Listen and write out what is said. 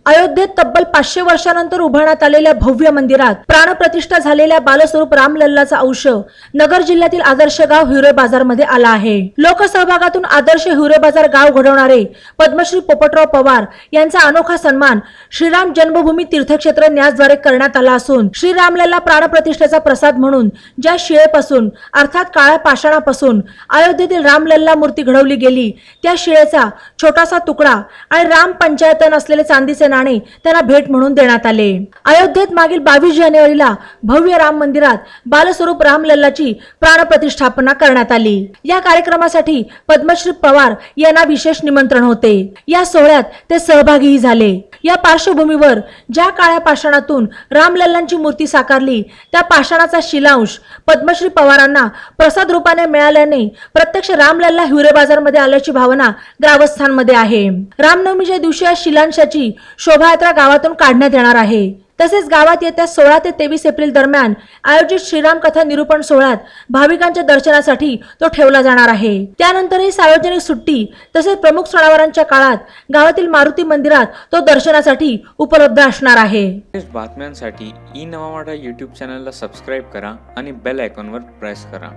अयोध्येत तब्बल 500 वर्षानंतर उभारण्यात आलेल्या भव्य मंदिरात प्राणप्रतिष्ठा झालेल्या बालस्वरूप रामलल्लाचा अंश नगर जिल्ह्यातील आदर्श गाव हिवरे बाजार मध्ये आला आहे। लोकसहभागातून आदर्श हिवरे बाजार गाव घडवणारे पद्मश्री पोपटराव पवार यांचा अनोखा सन्मान श्रीराम जन्मभूमी तीर्थक्षेत्र न्यासद्वारे करण्यात आला असून श्रीरामलल्ला प्राणप्रतिष्ठेचा प्रसाद म्हणून ज्या शिळेपासून अर्थात काळ्या पाषाणापासून अयोध्येतील रामलल्ला मूर्ती घडवली गेली त्या शिळेचा छोटासा तुकडा आणि राम पंचायतन असलेले चांदीचे नाणे त्यांना भेट म्हणून देण्यात आले। अयोध्येत मागील 22 जानेवारीला भव्य राम मंदिरात बालस्वरूप रामलल्लाची प्राणप्रतिष्ठापना करण्यात आली। या कार्यक्रमासाठी पद्मश्री पवार यांना विशेष निमंत्रण होते। या सोहळ्यात ते सहभागीही झाले। या पार्श्वभूमीवर ज्या काळ्या पाषाणातून रामलल्लांची मूर्ती साकारली त्या पाषाणाचा शिलांश पद्मश्री पवारांना प्रसाद रूपाने मिळाल्याने प्रत्यक्ष रामलल्ला हिवरे बाजार मध्ये आल्याची भावना ग्रामस्थांमध्ये आहे। रामनवमीच्या दिवशी या शिलांशाची शोभायात्रा गावातून काढण्यात येणार आहे। तसेच गावात येत्या 16 ते 23 एप्रिल दरम्यान आयोजित श्रीराम कथा निरूपण सोहळ्यात भाविकांच्या दर्शनासाठी तो ठेवला जाणार आहे। त्यानंतरही सार्वजनिक सुट्टी तसेच प्रमुख सणावारांच्या काळात गावातील मारुती मंदिरात तो दर्शनासाठी उपलब्ध असणार आहे। बातम्यांसाठी ई नवा मराठा YouTube चॅनलला सबस्क्राइब करा आणि बेल आयकॉनवर प्रेस करा।